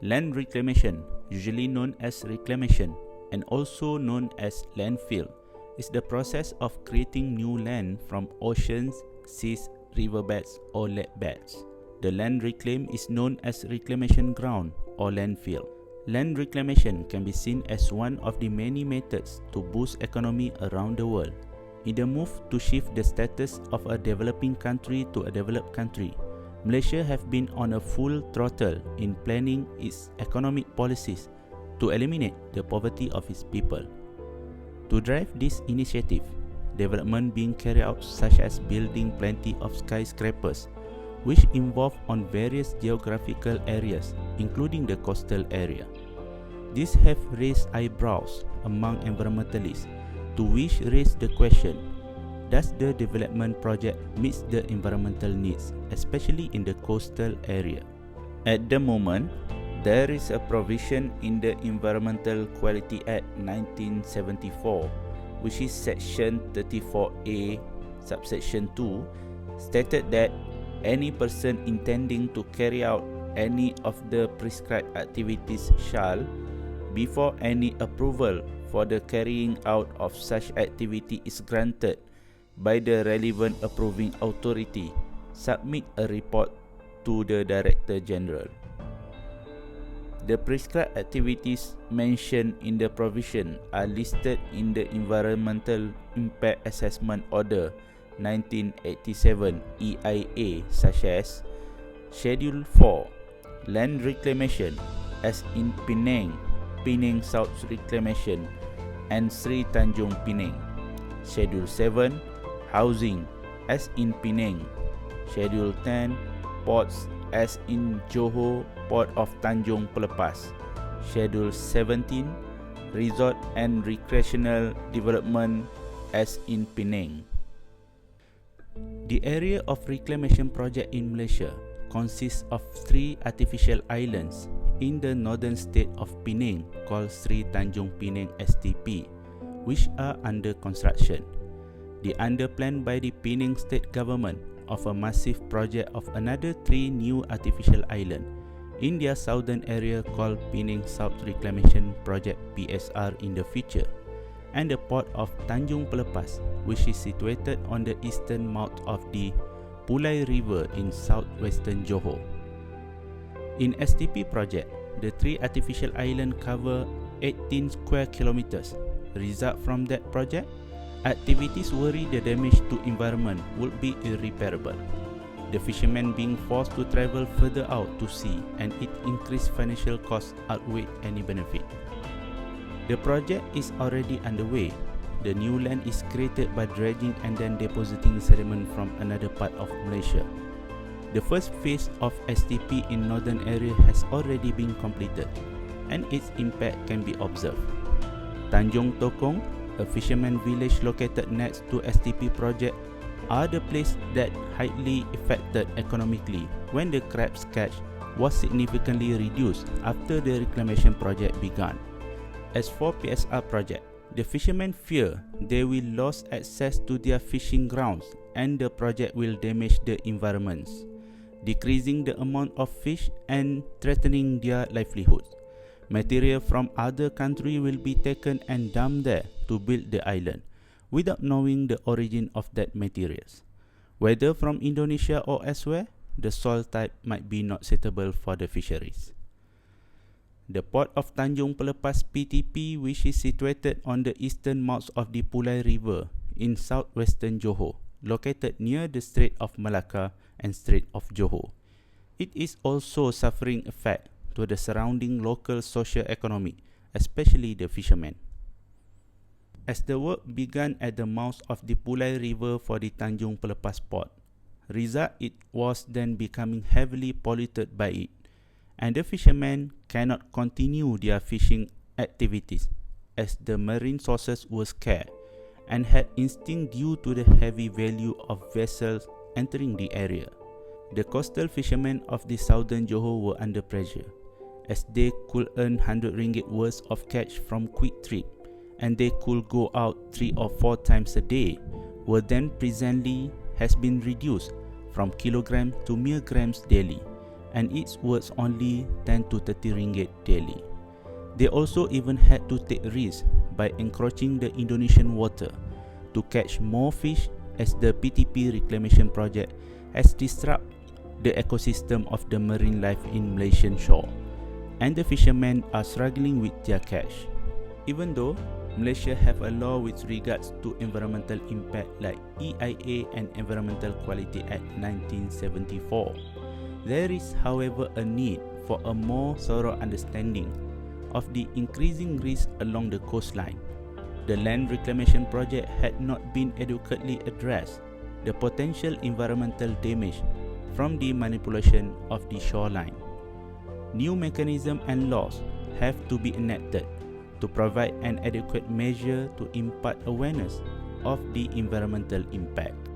Land reclamation, usually known as reclamation and also known as landfill, is the process of creating new land from oceans, seas, riverbeds or lake beds. The land reclaimed is known as reclamation ground or landfill. Land reclamation can be seen as one of the many methods to boost economy around the world. In the move to shift the status of a developing country to a developed country, Malaysia have been on a full throttle in planning its economic policies to eliminate the poverty of its people. To drive this initiative, development being carried out such as building plenty of skyscrapers, which involve on various geographical areas, including the coastal area. These have raised eyebrows among environmentalists, to which raise the question, does the development project meet the environmental needs, especially in the coastal area? At the moment, there is a provision in the Environmental Quality Act 1974, which is Section 34A, subsection 2, stated that any person intending to carry out any of the prescribed activities shall, before any approval for the carrying out of such activity is granted by the relevant approving authority, submit a report to the Director General. The prescribed activities mentioned in the provision are listed in the Environmental Impact Assessment Order 1987 EIA, such as Schedule 4, Land Reclamation, as in Penang, Penang South Reclamation, and Sri Tanjung Penang. Schedule 7, Housing, as in Penang. Schedule 10, Ports, as in Johor, Port of Tanjung Pelepas. Schedule 17, Resort and Recreational Development, as in Penang. The area of reclamation project in Malaysia consists of 3 artificial islands in the northern state of Penang called Sri Tanjung Penang STP, which are under construction. The underplan by the Penang state government of a massive project of another 3 new artificial island in their southern area called Penang South Reclamation Project PSR in the future, and the port of Tanjung Pelepas, which is situated on the eastern mouth of the Pulai River in southwestern Johor. In STP project, the 3 artificial islands cover 18 square kilometers. Result from that project, activities worry the damage to environment would be irreparable. The fishermen being forced to travel further out to sea, and its increased financial costs outweigh any benefit. The project is already underway. The new land is created by dredging and then depositing sediment from another part of Malaysia. The first phase of STP in northern area has already been completed, and its impact can be observed. Tanjung Tokong, a fisherman village located next to STP project, are the place that highly affected economically when the crab's catch was significantly reduced after the reclamation project began. As for PSR project, the fishermen fear they will lose access to their fishing grounds and the project will damage the environments, decreasing the amount of fish and threatening their livelihoods. Material from other countries will be taken and dumped there to build the island, without knowing the origin of that materials. Whether from Indonesia or elsewhere, the soil type might be not suitable for the fisheries. The port of Tanjung Pelepas PTP, which is situated on the eastern mouth of the Pulai River in southwestern Johor, located near the Strait of Malacca and Strait of Johor. It is also suffering effect to the surrounding local socio-economic, especially the fishermen. As the work began at the mouth of the Pulai River for the Tanjung Pelepas port, result it was then becoming heavily polluted by it, and the fishermen cannot continue their fishing activities as the marine sources were scarce and had extinct due to the heavy value of vessels entering the area. The coastal fishermen of the southern Johor were under pressure, as they could earn 100 ringgit worth of catch from quick trip, and they could go out 3 or 4 times a day, were then presently has been reduced from kilograms to mere grams daily, and it's worth only 10 to 30 ringgit daily. They also even had to take risks by encroaching the Indonesian water to catch more fish, as the PTP reclamation project has disrupted the ecosystem of the marine life in Malaysian shore, and the fishermen are struggling with their catch. Even though Malaysia have a law with regards to environmental impact like EIA and Environmental Quality Act 1974, there is, however, a need for a more thorough understanding of the increasing risk along the coastline. The land reclamation project had not been adequately addressed the potential environmental damage from the manipulation of the shoreline. New mechanisms and laws have to be enacted to provide an adequate measure to impart awareness of the environmental impact.